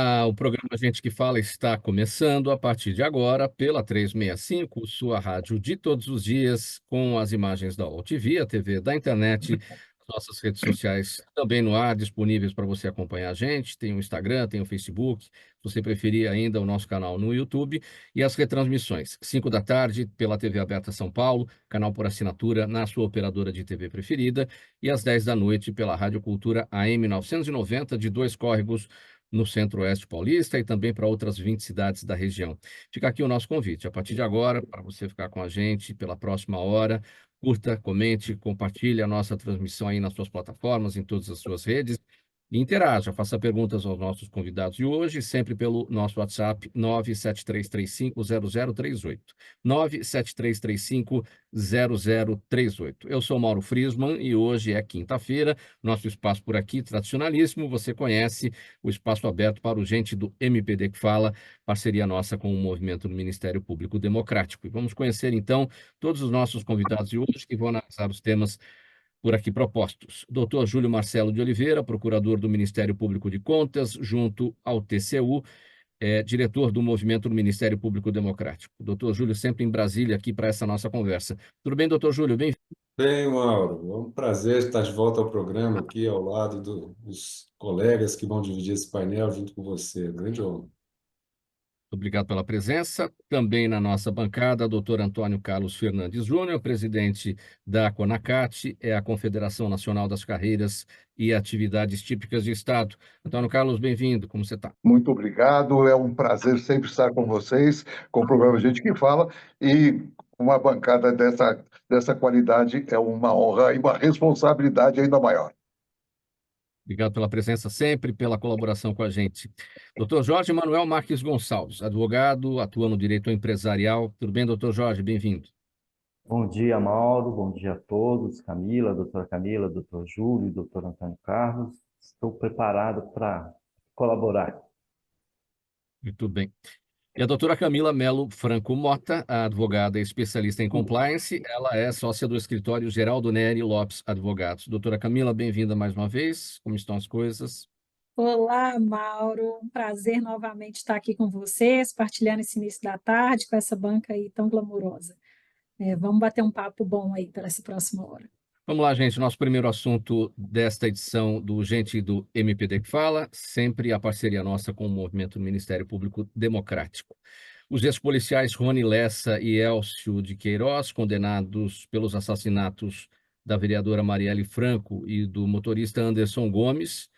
Olá, o programa Gente que Fala está começando a partir de agora pela 365, sua rádio de todos os dias, com as imagens da UOL TV, a TV da internet, as nossas redes sociais também no ar, disponíveis para você acompanhar a gente. Tem o Instagram, tem o Facebook, se você preferir ainda o nosso canal no YouTube, e as retransmissões, 5 da tarde pela TV Aberta São Paulo, canal por assinatura na sua operadora de TV preferida, e às 10 da noite pela Rádio Cultura AM 990 de Dois Córregos, no Centro-Oeste Paulista e também para outras 20 cidades da região. Fica aqui o nosso convite, a partir de agora, para você ficar com a gente pela próxima hora. Curta, comente, compartilhe a nossa transmissão aí nas suas plataformas, em todas as suas redes. E interaja, faça perguntas aos nossos convidados de hoje, sempre pelo nosso WhatsApp 973350038. 973350038. Eu sou Mauro Friesman e hoje é quinta-feira. Nosso espaço por aqui, tradicionalíssimo, você conhece, o espaço aberto para o Gente do MPD que Fala, parceria nossa com o movimento do Ministério Público Democrático. E vamos conhecer, então, todos os nossos convidados de hoje que vão analisar os temas por aqui propostos. Doutor Júlio Marcelo de Oliveira, procurador do Ministério Público de Contas, junto ao TCU, diretor do movimento do Ministério Público Democrático. Doutor Júlio, sempre em Brasília, aqui para essa nossa conversa. Tudo bem, doutor Júlio? Bem-vindo. Bem, Mauro, é um prazer estar de volta ao programa aqui ao lado dos colegas que vão dividir esse painel junto com você. Grande honra. Obrigado pela presença. Também na nossa bancada, doutor Antônio Carlos Fernandes Júnior, presidente da CONACAT, é a Confederação Nacional das Carreiras e Atividades Típicas de Estado. Antônio Carlos, bem-vindo. Como você está? Muito obrigado, é um prazer sempre estar com vocês, com o programa Gente que Fala, e uma bancada dessa qualidade é uma honra e uma responsabilidade ainda maior. Obrigado pela presença sempre, pela colaboração com a gente. Doutor Jorge Manuel Marques Gonçalves, advogado, atua no direito empresarial. Tudo bem, doutor Jorge? Bem-vindo. Bom dia, Mauro. Bom dia a todos. Camila, doutor Júlio, doutor Antônio Carlos. Estou preparado para colaborar. Muito bem. E a doutora Camila Melo Franco Mota, a advogada e especialista em compliance, ela é sócia do escritório Geraldo Neri Lopes Advogados. Doutora Camila, bem-vinda mais uma vez. Como estão as coisas? Olá, Mauro. Um prazer novamente estar aqui com vocês, partilhando esse início da tarde com essa banca aí tão glamurosa. Vamos bater um papo bom aí para essa próxima hora. Vamos lá, gente. Nosso primeiro assunto desta edição do Gente do MPD que Fala, sempre a parceria nossa com o movimento do Ministério Público Democrático. Os ex-policiais Rony Lessa e Elcio de Queiroz, condenados pelos assassinatos da vereadora Marielle Franco e do motorista Anderson Gomes,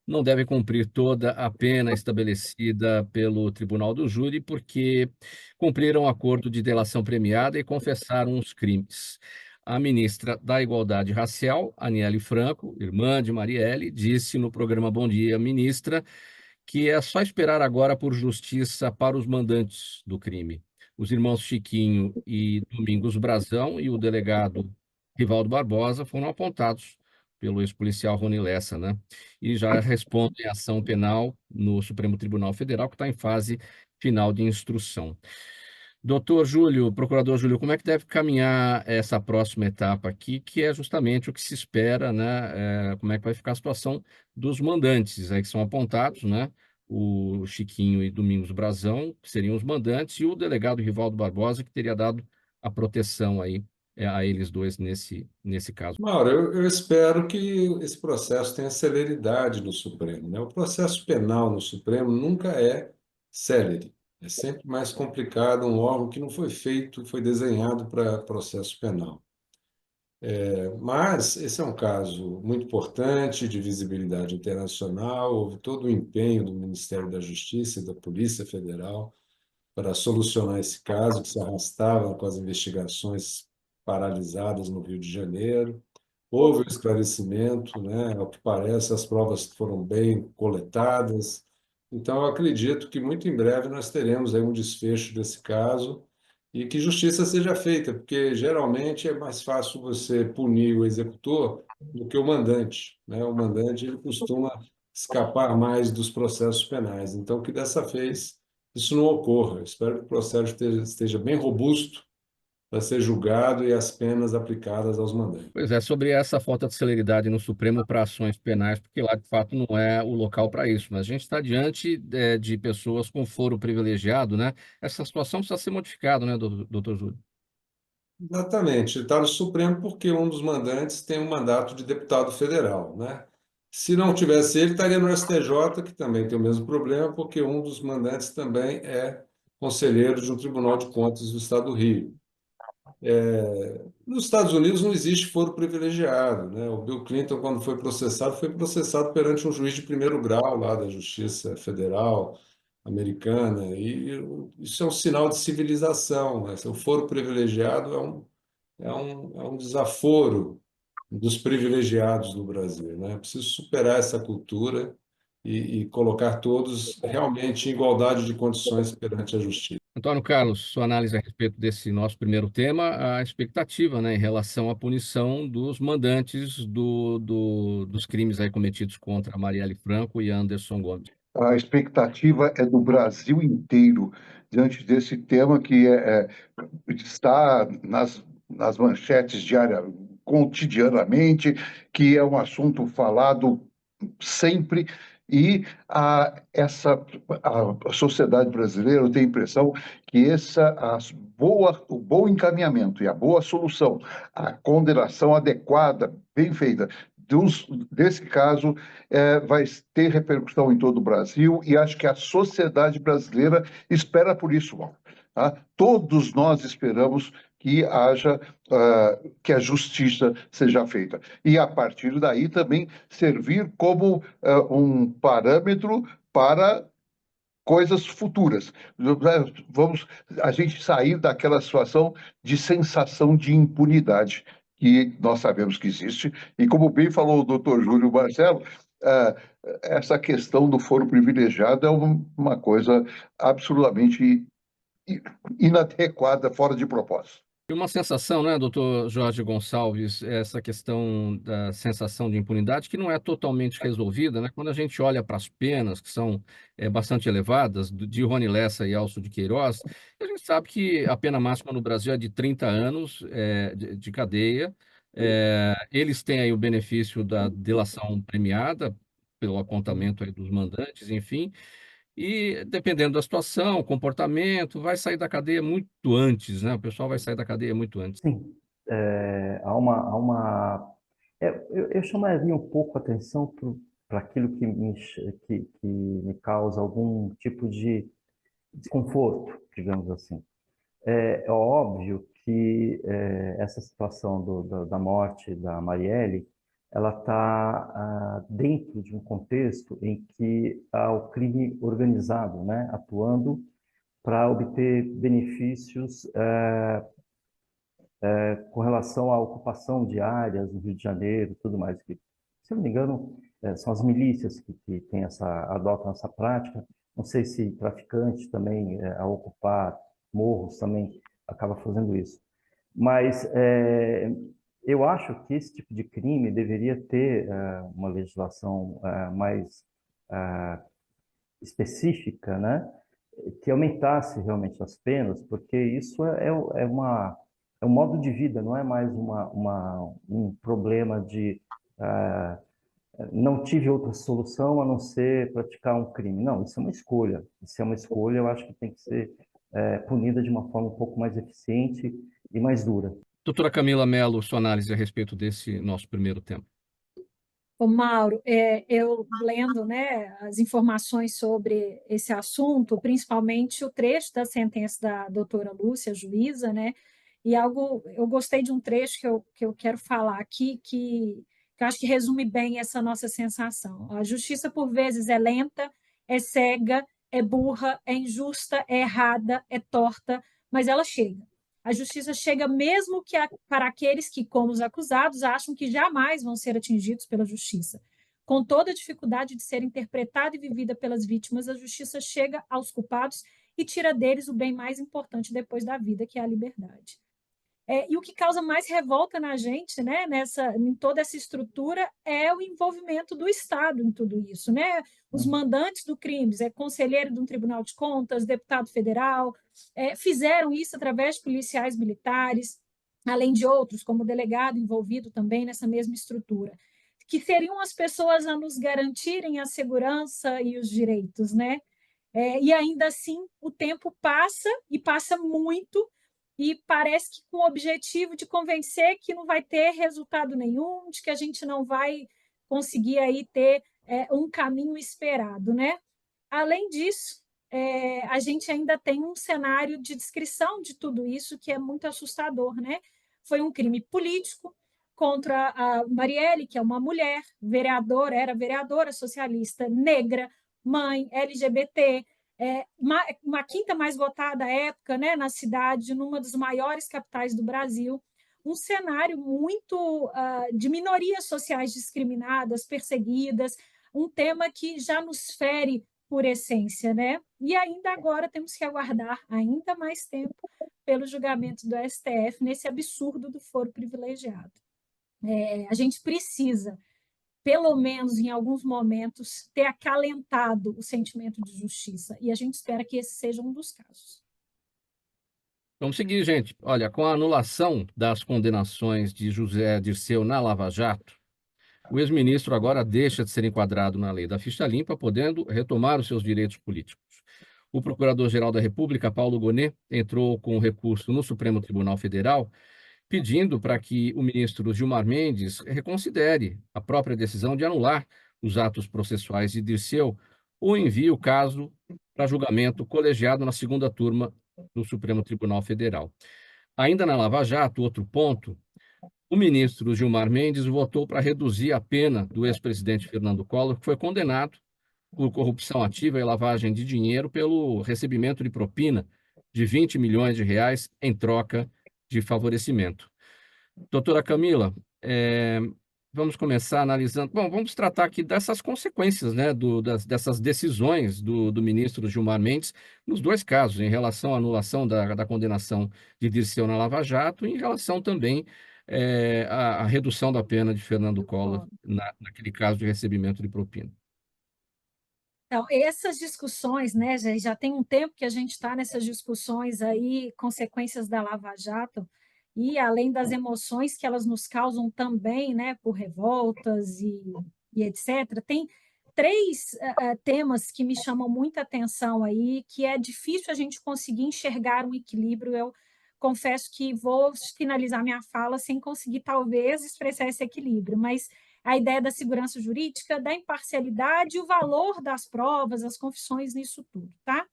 não devem cumprir toda a pena estabelecida pelo Tribunal do Júri, porque cumpriram acordo de delação premiada e confessaram os crimes. A ministra da Igualdade Racial, Aniele Franco, irmã de Marielle, disse no programa Bom Dia, Ministra, que é só esperar agora por justiça para os mandantes do crime. Os irmãos Chiquinho e Domingos Brazão e o delegado Rivaldo Barbosa foram apontados pelo ex-policial Rony Lessa, né? E já respondem à ação penal no Supremo Tribunal Federal, que está em fase final de instrução. Doutor Júlio, procurador Júlio, como é que deve caminhar essa próxima etapa aqui, que é justamente o que se espera, né? Como é que vai ficar a situação dos mandantes aí que são apontados, né? O Chiquinho e Domingos Brazão, que seriam os mandantes, e o delegado Rivaldo Barbosa, que teria dado a proteção aí a eles dois nesse caso. Mauro, eu espero que esse processo tenha celeridade no Supremo, né? O processo penal no Supremo nunca é célere. É sempre mais complicado, um órgão que não foi feito, foi desenhado para processo penal. Mas esse é um caso muito importante, de visibilidade internacional. Houve todo o empenho do Ministério da Justiça e da Polícia Federal para solucionar esse caso, que se arrastava com as investigações paralisadas no Rio de Janeiro. Houve um esclarecimento, né? Ao que parece, as provas foram bem coletadas. Então, eu acredito que muito em breve nós teremos aí um desfecho desse caso e que justiça seja feita, porque geralmente é mais fácil você punir o executor do que o mandante, né? O mandante ele costuma escapar mais dos processos penais. Então, que dessa vez isso não ocorra. Eu espero que o processo esteja bem robusto para ser julgado e as penas aplicadas aos mandantes. Pois é, sobre essa falta de celeridade no Supremo para ações penais, porque lá de fato não é o local para isso, mas a gente está diante de pessoas com foro privilegiado, né? Essa situação precisa ser modificada, né, doutor Júlio? Exatamente, está no Supremo porque um dos mandantes tem um mandato de deputado federal, né? Se não tivesse ele, estaria no STJ, que também tem o mesmo problema, porque um dos mandantes também é conselheiro de um Tribunal de Contas do Estado do Rio. Nos Estados Unidos não existe foro privilegiado, né? O Bill Clinton, quando foi processado perante um juiz de primeiro grau lá da Justiça Federal americana, e isso é um sinal de civilização, né? O foro privilegiado é um desaforo dos privilegiados no Brasil, né? É preciso superar essa cultura e colocar todos realmente em igualdade de condições perante a justiça. Antônio Carlos, sua análise a respeito desse nosso primeiro tema, a expectativa, né, em relação à punição dos mandantes dos crimes aí cometidos contra Marielle Franco e Anderson Gomes. A expectativa é do Brasil inteiro diante desse tema que está nas manchetes cotidianamente, que é um assunto falado sempre, e a sociedade brasileira, eu tenho a impressão que o bom encaminhamento e a boa solução, a condenação adequada, bem feita, desse caso, vai ter repercussão em todo o Brasil, e acho que a sociedade brasileira espera por isso, Mauro, tá? Todos nós esperamos que que a justiça seja feita. E, a partir daí, também servir como um parâmetro para coisas futuras. Vamos a gente sair daquela situação de sensação de impunidade que nós sabemos que existe. E, como bem falou o doutor Júlio Marcelo, essa questão do foro privilegiado é uma coisa absolutamente inadequada, fora de propósito. E uma sensação, né, doutor Jorge Gonçalves, essa questão da sensação de impunidade que não é totalmente resolvida, né? Quando a gente olha para as penas, que são bastante elevadas, de Rony Lessa e Alço de Queiroz, a gente sabe que a pena máxima no Brasil é de 30 anos de cadeia. Eles têm aí o benefício da delação premiada, pelo apontamento aí dos mandantes, enfim. E dependendo da situação, comportamento, vai sair da cadeia muito antes, né? O pessoal vai sair da cadeia muito antes. Sim, eu chamaria um pouco a atenção para aquilo que me causa algum tipo de desconforto, digamos assim. É óbvio que essa situação da morte da Marielle, ela está dentro de um contexto em que há o crime organizado, né, atuando para obter benefícios com relação à ocupação de áreas no Rio de Janeiro, tudo mais. Que, se eu não me engano, são as milícias que adotam essa prática. Não sei se traficante também, ao ocupar morros, também acaba fazendo isso. Mas eu acho que esse tipo de crime deveria ter uma legislação mais específica, né? Que aumentasse realmente as penas, porque isso é um modo de vida, não é mais um problema de não tive outra solução a não ser praticar um crime. Não, isso é uma escolha. Isso é uma escolha, eu acho que tem que ser punida de uma forma um pouco mais eficiente e mais dura. Doutora Camila Mello, sua análise a respeito desse nosso primeiro tema. Ô, Mauro, eu lendo, né, as informações sobre esse assunto, principalmente o trecho da sentença da doutora Lúcia, juíza, né, e eu gostei de um trecho que eu quero falar aqui, que eu acho que resume bem essa nossa sensação. A justiça, por vezes, é lenta, é cega, é burra, é injusta, é errada, é torta, mas ela chega. A justiça chega mesmo para aqueles que, como os acusados, acham que jamais vão ser atingidos pela justiça. Com toda a dificuldade de ser interpretada e vivida pelas vítimas, a justiça chega aos culpados e tira deles o bem mais importante depois da vida, que é a liberdade. E o que causa mais revolta na gente, né, em toda essa estrutura, é o envolvimento do Estado em tudo isso, né? Os mandantes do crime, conselheiro de um tribunal de contas, deputado federal, fizeram isso através de policiais militares, além de outros, como o delegado envolvido também nessa mesma estrutura, que seriam as pessoas a nos garantirem a segurança e os direitos, né? E ainda assim, o tempo passa, e passa muito, e parece que com o objetivo de convencer que não vai ter resultado nenhum, de que a gente não vai conseguir aí ter um caminho esperado, né? Além disso, a gente ainda tem um cenário de descrição de tudo isso que é muito assustador, né? Foi um crime político contra a Marielle, que é uma mulher, vereadora, era vereadora socialista, negra, mãe, LGBT, uma quinta mais votada à época, né, na cidade, numa das maiores capitais do Brasil, um cenário muito de minorias sociais discriminadas, perseguidas, um tema que já nos fere por essência, né? E ainda agora temos que aguardar ainda mais tempo pelo julgamento do STF nesse absurdo do foro privilegiado. A gente precisa, pelo menos em alguns momentos, ter acalentado o sentimento de justiça, e a gente espera que esse seja um dos casos. Vamos seguir, gente. Olha, com a anulação das condenações de José Dirceu na Lava Jato, o ex-ministro agora deixa de ser enquadrado na lei da ficha limpa, podendo retomar os seus direitos políticos. O Procurador-Geral da República, Paulo Gonet, entrou com recurso no Supremo Tribunal Federal, pedindo para que o ministro Gilmar Mendes reconsidere a própria decisão de anular os atos processuais de Dirceu ou envie o caso para julgamento colegiado na segunda turma do Supremo Tribunal Federal. Ainda na Lava Jato, outro ponto, o ministro Gilmar Mendes votou para reduzir a pena do ex-presidente Fernando Collor, que foi condenado por corrupção ativa e lavagem de dinheiro pelo recebimento de propina de 20 milhões de reais em troca de favorecimento. Doutora Camila, vamos começar analisando. Bom, vamos tratar aqui dessas consequências, né, dessas decisões do ministro Gilmar Mendes, nos dois casos, em relação à anulação da condenação de Dirceu na Lava Jato e em relação também à redução da pena de Fernando Collor, naquele caso de recebimento de propina. Então, essas discussões, né, já tem um tempo que a gente está nessas discussões aí, consequências da Lava Jato, e além das emoções que elas nos causam também, né, por revoltas e etc., tem três temas que me chamam muita atenção aí, que é difícil a gente conseguir enxergar um equilíbrio. Eu confesso que vou finalizar minha fala sem conseguir, talvez, expressar esse equilíbrio, mas a ideia da segurança jurídica, da imparcialidade e o valor das provas, as confissões nisso tudo, tá?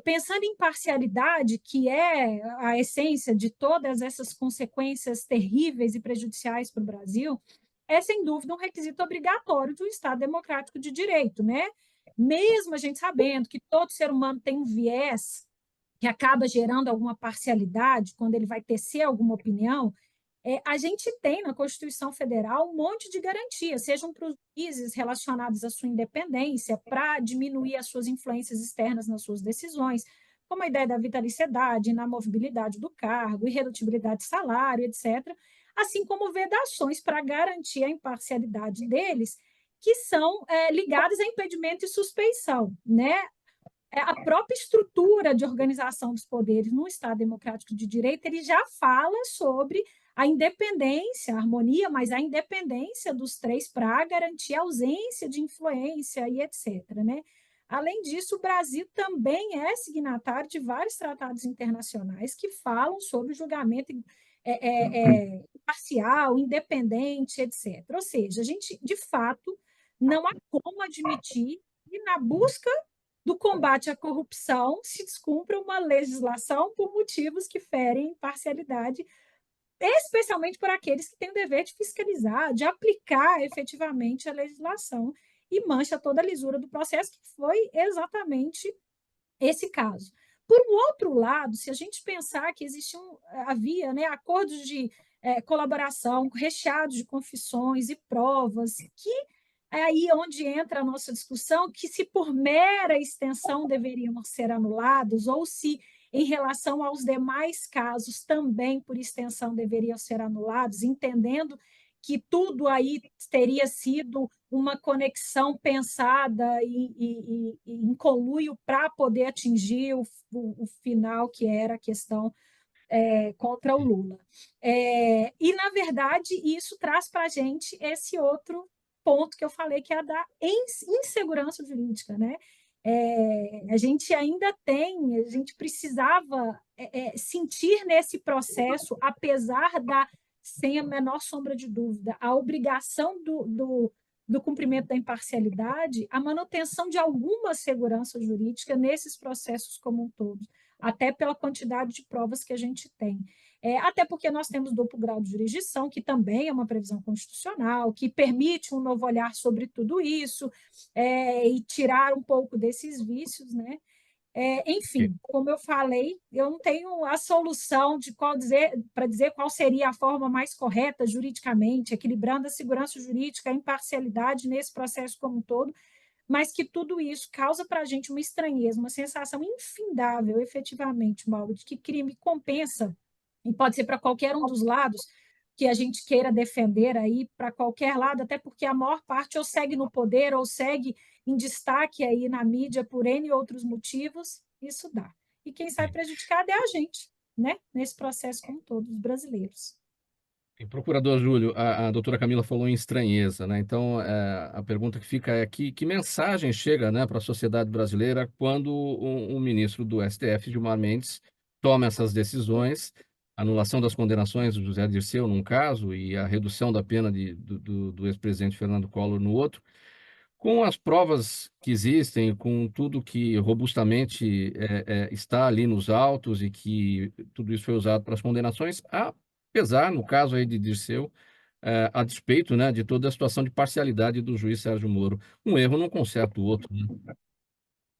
Pensando em parcialidade, que é a essência de todas essas consequências terríveis e prejudiciais para o Brasil, é sem dúvida um requisito obrigatório de um Estado democrático de direito, né? Mesmo a gente sabendo que todo ser humano tem um viés que acaba gerando alguma parcialidade quando ele vai tecer alguma opinião, a gente tem na Constituição Federal um monte de garantias, sejam para os juízes relacionados à sua independência, para diminuir as suas influências externas nas suas decisões, como a ideia da vitaliciedade, inamovibilidade do cargo, irredutibilidade de salário, etc., assim como vedações para garantir a imparcialidade deles, que são ligadas a impedimento e suspeição, né? A própria estrutura de organização dos poderes no Estado democrático de direito, ele já fala sobre a independência, a harmonia, mas a independência dos três para garantir a ausência de influência e etc., né? Além disso, o Brasil também é signatário de vários tratados internacionais que falam sobre o julgamento imparcial, independente, etc. Ou seja, a gente, de fato, não há como admitir que na busca do combate à corrupção se descumpra uma legislação por motivos que ferem imparcialidade, especialmente por aqueles que têm o dever de fiscalizar, de aplicar efetivamente a legislação, e mancha toda a lisura do processo, que foi exatamente esse caso. Por um outro lado, se a gente pensar que havia, né, acordos de colaboração recheados de confissões e provas, que é aí onde entra a nossa discussão, que se por mera extensão deveriam ser anulados, ou se em relação aos demais casos, também, por extensão, deveriam ser anulados, entendendo que tudo aí teria sido uma conexão pensada e em conluio para poder atingir o final, que era a questão contra o Lula. E, na verdade, isso traz para a gente esse outro ponto que eu falei, que é a da insegurança jurídica, né? A gente ainda tem, a gente precisava sentir nesse processo, apesar da, sem a menor sombra de dúvida, a obrigação do cumprimento da imparcialidade, a manutenção de alguma segurança jurídica nesses processos como um todo, até pela quantidade de provas que a gente tem. Até porque nós temos duplo grau de jurisdição, que também é uma previsão constitucional, que permite um novo olhar sobre tudo isso, e tirar um pouco desses vícios, né? Enfim, como eu falei, eu não tenho a solução de para dizer qual seria a forma mais correta juridicamente, equilibrando a segurança jurídica, a imparcialidade nesse processo como um todo, mas que tudo isso causa para a gente uma estranheza, uma sensação infindável, efetivamente, Mauro, de que crime compensa, e pode ser para qualquer um dos lados que a gente queira defender aí, para qualquer lado, até porque a maior parte ou segue no poder ou segue em destaque aí na mídia por N outros motivos, isso dá. E quem sai prejudicado é a gente, né? Nesse processo como todos os brasileiros. E, procurador Júlio, a doutora Camila falou em estranheza, né? Então, a pergunta que fica é que mensagem chega, né, para a sociedade brasileira quando um ministro do STF, Gilmar Mendes, toma essas decisões, anulação das condenações do José Dirceu, num caso, e a redução da pena do ex-presidente Fernando Collor no outro, com as provas que existem, com tudo que robustamente está ali nos autos e que tudo isso foi usado para as condenações, apesar, no caso aí de Dirceu, a despeito, né, de toda a situação de parcialidade do juiz Sérgio Moro. Um erro não conserta o outro, né?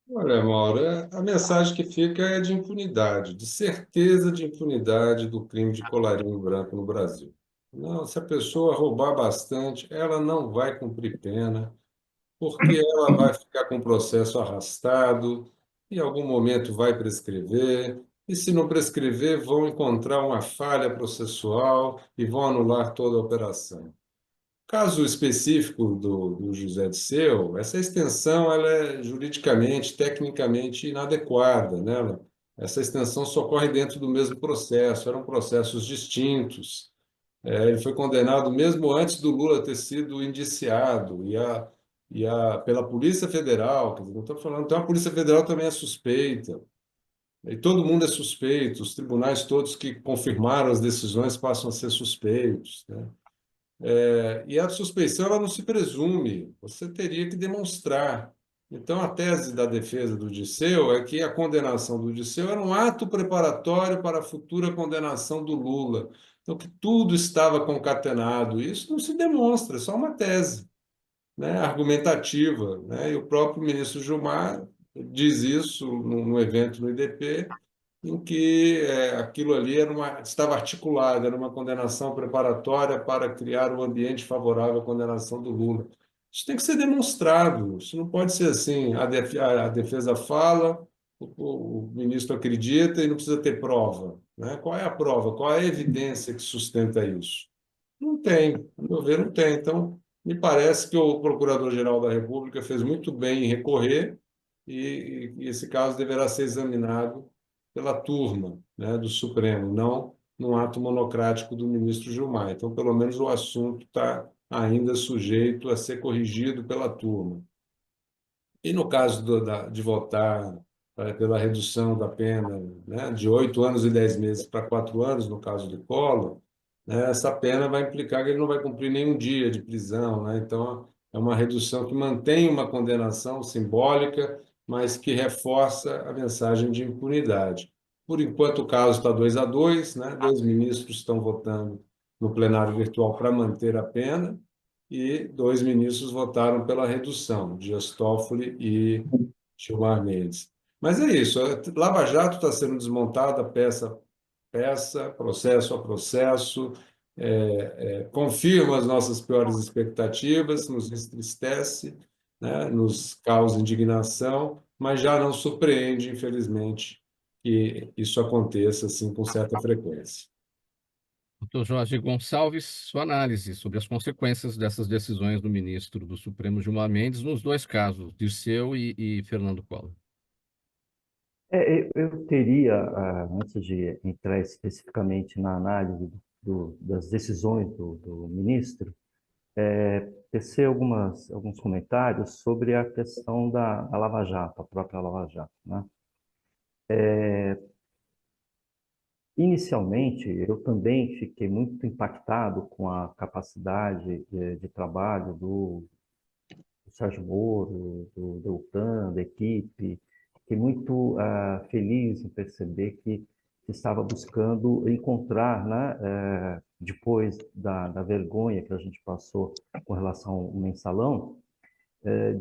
Olha, Mauro, a mensagem que fica é de impunidade, de certeza de impunidade do crime de colarinho branco no Brasil. Não, se a pessoa roubar bastante, ela não vai cumprir pena, porque ela vai ficar com o processo arrastado, em algum momento vai prescrever, e se não prescrever, vão encontrar uma falha processual e vão anular toda a operação. Caso específico do José Dirceu, essa extensão ela é juridicamente, tecnicamente inadequada, né? Essa extensão só ocorre dentro do mesmo processo, eram processos distintos. Ele foi condenado mesmo antes do Lula ter sido indiciado, pela Polícia Federal, quer dizer, não estou falando, então a Polícia Federal também é suspeita, e todo mundo é suspeito, os tribunais todos que confirmaram as decisões passam a ser suspeitos, né? E a suspeição ela não se presume, você teria que demonstrar. Então, a tese da defesa do Dirceu é que a condenação do Dirceu era um ato preparatório para a futura condenação do Lula. Então, que tudo estava concatenado. Isso não se demonstra, é só uma tese, né, argumentativa, né? E o próprio ministro Gilmar diz isso no evento no IDP, em que aquilo ali estava articulado, era uma condenação preparatória para criar um ambiente favorável à condenação do Lula. Isso tem que ser demonstrado, isso não pode ser assim, a defesa fala, o ministro acredita e não precisa ter prova, né? Qual é a prova? Qual é a evidência que sustenta isso? Não tem, a meu ver, não tem. Então, me parece que o Procurador-Geral da República fez muito bem em recorrer e esse caso deverá ser examinado pela turma, né, do Supremo, não num ato monocrático do ministro Gilmar. Então, pelo menos o assunto está ainda sujeito a ser corrigido pela turma. E no caso de votar pela redução da pena, né, de 8 anos e 10 meses para 4 anos, no caso do Collor, né, essa pena vai implicar que ele não vai cumprir nenhum dia de prisão, né? Então, é uma redução que mantém uma condenação simbólica, mas que reforça a mensagem de impunidade. Por enquanto, o caso está 2-2, né? 2 ministros estão votando no plenário virtual para manter a pena, e 2 ministros votaram pela redução, Dias Toffoli e Gilmar Mendes. Mas é isso, a Lava Jato está sendo desmontada peça a peça, processo a processo, confirma as nossas piores expectativas, nos entristece, né, nos causa indignação, mas já não surpreende, infelizmente, que isso aconteça assim com certa frequência. Doutor Jorge Gonçalves, sua análise sobre as consequências dessas decisões do ministro do Supremo Gilmar Mendes nos dois casos, Dirceu e Fernando Collor. Eu teria, antes de entrar especificamente na análise das decisões do ministro, tecer alguns comentários sobre a questão da Lava Jato, a própria Lava Jato, né? Inicialmente, eu também fiquei muito impactado com a capacidade de trabalho do Sérgio Moro, do Deltan, da equipe. Fiquei muito feliz em perceber que estava buscando encontrar, né, depois da vergonha que a gente passou com relação ao mensalão,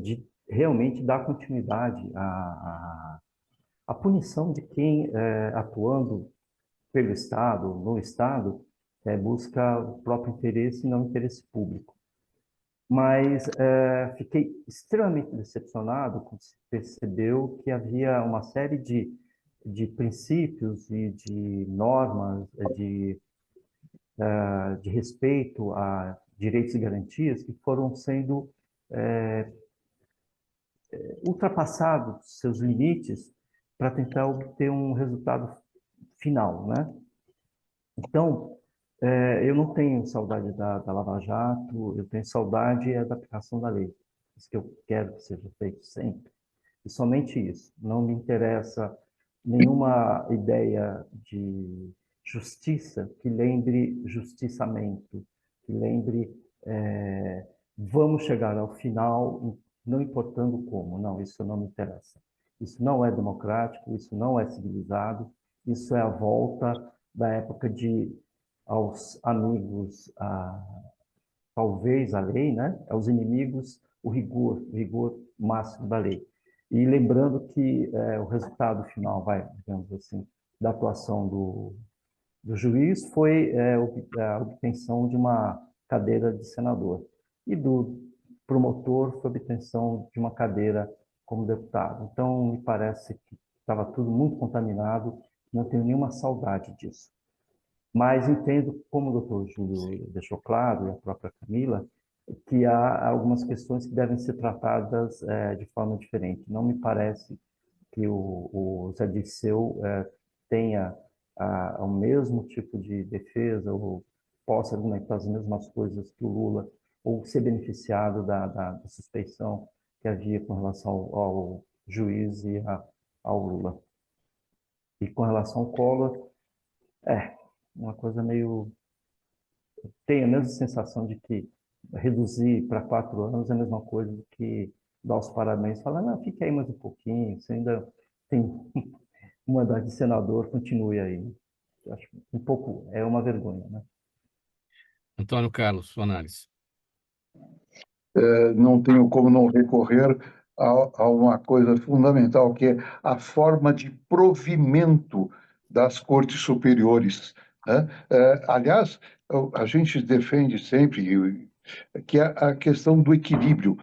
de realmente dar continuidade à punição de quem, atuando pelo Estado, no Estado, busca o próprio interesse e não o interesse público. Mas fiquei extremamente decepcionado quando se percebeu que havia uma série de princípios e de normas de respeito a direitos e garantias que foram sendo ultrapassados seus limites para tentar obter um resultado final, né? Então, eu não tenho saudade da Lava Jato, eu tenho saudade da aplicação da lei. Isso que eu quero que seja feito sempre. E somente isso. Não me interessa nenhuma ideia de justiça que lembre justiçamento, que lembre vamos chegar ao final, não importando como. Não, isso não me interessa. Isso não é democrático, isso não é civilizado, isso é a volta da época aos amigos, talvez a lei, né? Aos inimigos, o rigor máximo da lei. E lembrando que o resultado final, digamos assim, da atuação do juiz foi a obtenção de uma cadeira de senador. E do promotor foi a obtenção de uma cadeira como deputado. Então, me parece que estava tudo muito contaminado, não tenho nenhuma saudade disso. Mas entendo, como o doutor Júlio deixou claro, e a própria Camila, que há algumas questões que devem ser tratadas de forma diferente. Não me parece que o Zé Dirceu tenha o mesmo tipo de defesa ou possa argumentar as mesmas coisas que o Lula, ou ser beneficiado da suspeição que havia com relação ao juiz e ao Lula. E com relação ao Collor, uma coisa meio... Tenho a mesma sensação de que reduzir para 4 anos é a mesma coisa do que dar os parabéns, falar, não, fique aí mais um pouquinho, você ainda tem um mandato de senador, continue aí. Eu acho um pouco, é uma vergonha, né? Antônio Carlos, sua análise. Não tenho como não recorrer a uma coisa fundamental, que é a forma de provimento das cortes superiores, né? Aliás, a gente defende sempre que é a questão do equilíbrio.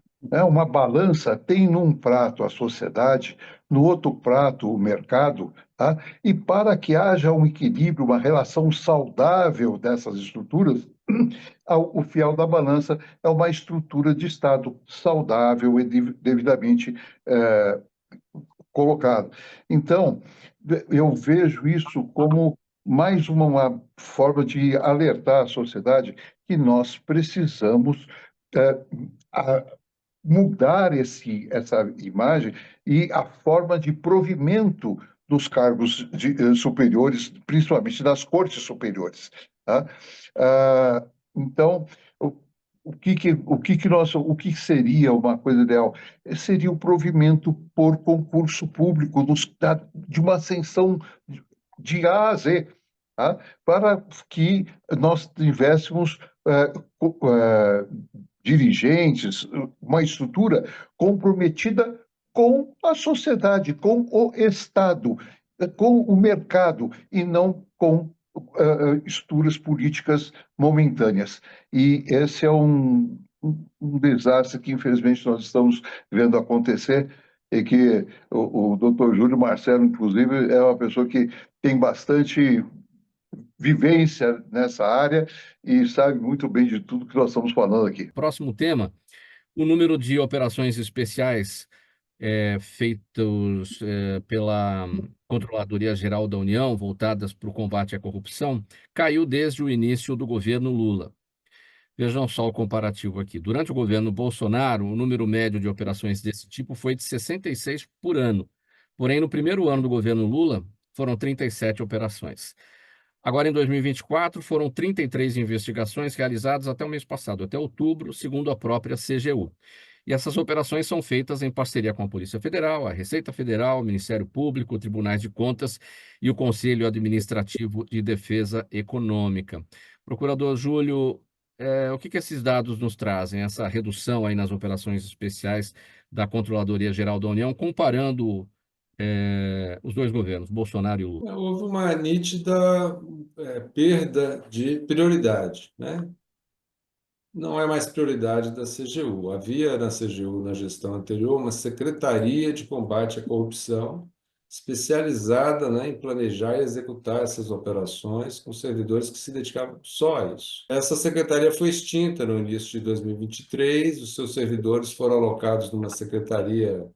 Uma balança tem num prato a sociedade, no outro prato o mercado, tá? E para que haja um equilíbrio, uma relação saudável dessas estruturas, o fiel da balança é uma estrutura de Estado saudável e devidamente colocado. Então, eu vejo isso como mais uma forma de alertar a sociedade que nós precisamos mudar essa imagem e a forma de provimento dos cargos superiores, principalmente das cortes superiores. Tá? Então, o que seria uma coisa ideal? Seria o provimento por concurso público de uma ascensão de A a Z, tá? Para que nós tivéssemos dirigentes, uma estrutura comprometida com a sociedade, com o Estado, com o mercado, e não com estruturas políticas momentâneas. E esse é um desastre que, infelizmente, nós estamos vendo acontecer. e que o doutor Júlio Marcelo, inclusive, é uma pessoa que tem bastante vivência nessa área e sabe muito bem de tudo que nós estamos falando aqui. Próximo tema, o número de operações especiais feitos pela Controladoria Geral da União, voltadas para o combate à corrupção, caiu desde o início do governo Lula. Vejam só o comparativo aqui. Durante o governo Bolsonaro, o número médio de operações desse tipo foi de 66 por ano. Porém, no primeiro ano do governo Lula, foram 37 operações. Agora, em 2024, foram 33 investigações realizadas até o mês passado, até outubro, segundo a própria CGU. E essas operações são feitas em parceria com a Polícia Federal, a Receita Federal, o Ministério Público, Tribunais de Contas e o Conselho Administrativo de Defesa Econômica. Procurador Júlio, o que esses dados nos trazem, essa redução aí nas operações especiais da Controladoria Geral da União, comparando os dois governos, Bolsonaro e Lula? Houve uma nítida perda de prioridade, né? Não é mais prioridade da CGU. Havia na CGU, na gestão anterior, uma Secretaria de Combate à Corrupção especializada, né, em planejar e executar essas operações, com servidores que se dedicavam só a isso. Essa secretaria foi extinta no início de 2023, os seus servidores foram alocados numa secretaria,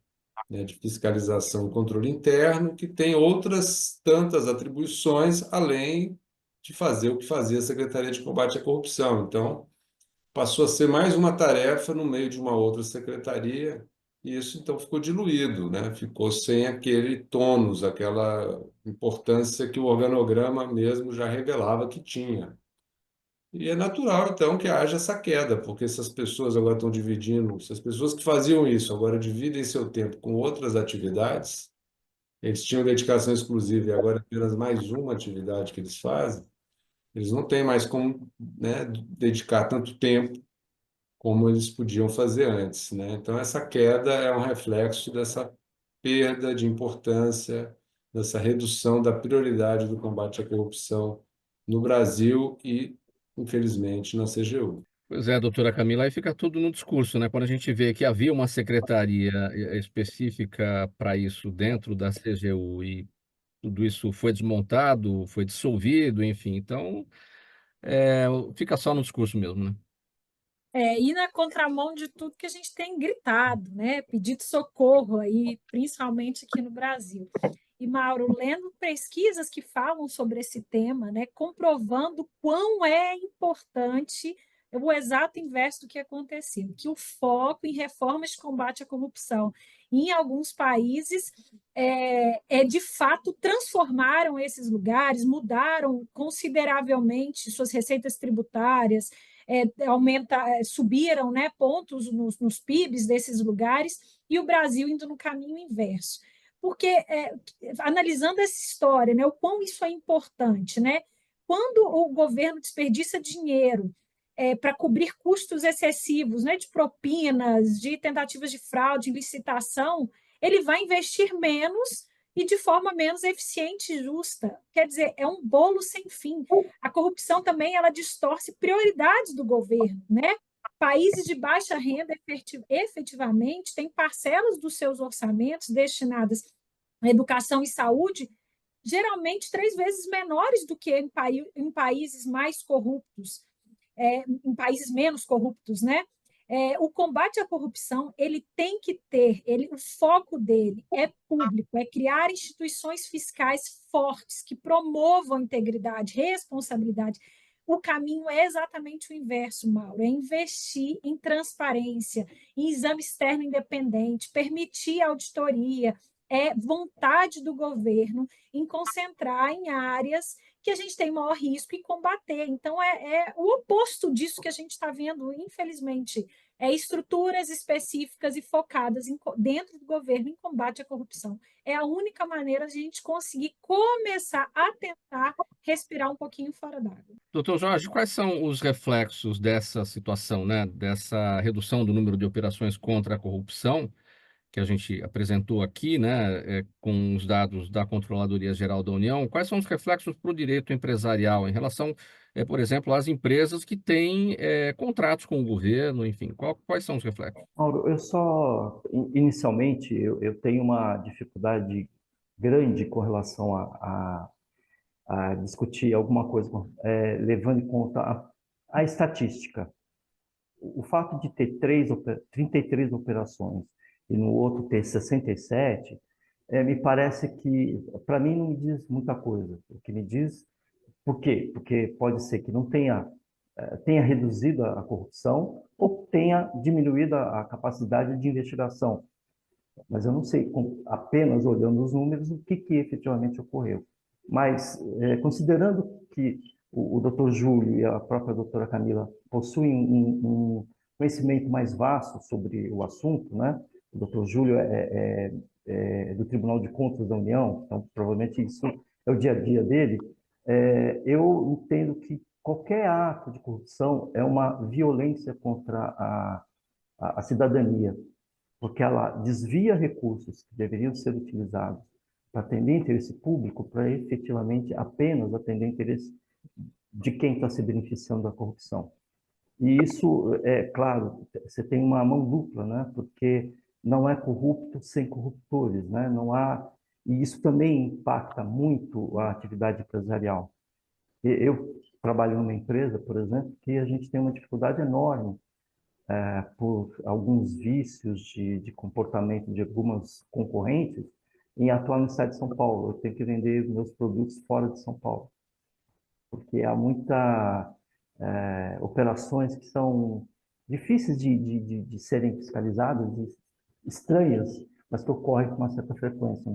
né, de fiscalização e controle interno, que tem outras tantas atribuições, além de fazer o que fazia a Secretaria de Combate à Corrupção. Então, passou a ser mais uma tarefa no meio de uma outra secretaria, e isso então ficou diluído, né? Ficou sem aquele tônus, aquela importância que o organograma mesmo já revelava que tinha. E é natural, então, que haja essa queda, porque essas pessoas agora estão dividindo, se as pessoas que faziam isso agora dividem seu tempo com outras atividades, eles tinham dedicação exclusiva e agora apenas mais uma atividade que eles fazem, eles não têm mais como, né, dedicar tanto tempo como eles podiam fazer antes, né? Então, essa queda é um reflexo dessa perda de importância, dessa redução da prioridade do combate à corrupção no Brasil e, infelizmente, na CGU. Pois é, doutora Camila, aí fica tudo no discurso, né? Quando a gente vê que havia uma secretaria específica para isso dentro da CGU e tudo isso foi desmontado, foi dissolvido, enfim, então fica só no discurso mesmo, né? E na contramão de tudo que a gente tem gritado, né? Pedido socorro aí, principalmente aqui no Brasil. E, Mauro, lendo pesquisas que falam sobre esse tema, né, comprovando quão é importante o exato inverso do que aconteceu, que o foco em reformas de combate à corrupção em alguns países de fato transformaram esses lugares, mudaram consideravelmente suas receitas tributárias, subiram, né, pontos nos PIBs desses lugares, e o Brasil indo no caminho inverso. Porque, analisando essa história, né, o quão isso é importante, né? Quando o governo desperdiça dinheiro para cobrir custos excessivos, né, de propinas, de tentativas de fraude, licitação, ele vai investir menos e de forma menos eficiente e justa. Quer dizer, é um bolo sem fim. A corrupção também ela distorce prioridades do governo, né? Países de baixa renda efetivamente têm parcelas dos seus orçamentos destinadas à educação e saúde, geralmente 3 vezes menores do que em países mais corruptos, em países menos corruptos, né? O combate à corrupção ele tem que ter, o foco dele é público, é criar instituições fiscais fortes que promovam integridade, responsabilidade. O caminho é exatamente o inverso, Mauro, é investir em transparência, em exame externo independente, permitir auditoria, vontade do governo em concentrar em áreas que a gente tem maior risco e combater. Então, é o oposto disso que a gente está vendo, infelizmente. Estruturas específicas e focadas dentro do governo em combate à corrupção. É a única maneira de a gente conseguir começar a tentar respirar um pouquinho fora d'água. Doutor Jorge, quais são os reflexos dessa situação, né? Dessa redução do número de operações contra a corrupção que a gente apresentou aqui, né, com os dados da Controladoria Geral da União? Quais são os reflexos para o direito empresarial em relação por exemplo, as empresas que têm contratos com o governo, enfim, quais são os reflexos? Mauro, inicialmente, eu tenho uma dificuldade grande com relação a discutir alguma coisa, levando em conta a estatística. O fato de ter 33 operações e no outro ter 67, me parece que, para mim, não me diz muita coisa. O que me diz, por quê? Porque pode ser que não tenha reduzido a corrupção ou tenha diminuído a capacidade de investigação. Mas eu não sei, apenas olhando os números, o que efetivamente ocorreu. Mas, considerando que o Dr. Júlio e a própria doutora Camila possuem um conhecimento mais vasto sobre o assunto, né? O Dr. Júlio é do Tribunal de Contas da União, então provavelmente isso é o dia a dia dele. Eu entendo que qualquer ato de corrupção é uma violência contra a cidadania, porque ela desvia recursos que deveriam ser utilizados para atender interesse público, para efetivamente apenas atender interesse de quem está se beneficiando da corrupção. E isso, claro, você tem uma mão dupla, né? Porque não é corrupto sem corruptores, né? Não há, e isso também impacta muito a atividade empresarial. Eu trabalho numa empresa, por exemplo, que a gente tem uma dificuldade enorme por alguns vícios de comportamento de algumas concorrentes em atuar no estado de São Paulo. Eu tenho que vender meus produtos fora de São Paulo, porque há muitas operações que são difíceis de serem fiscalizadas, estranhas, mas que ocorrem com uma certa frequência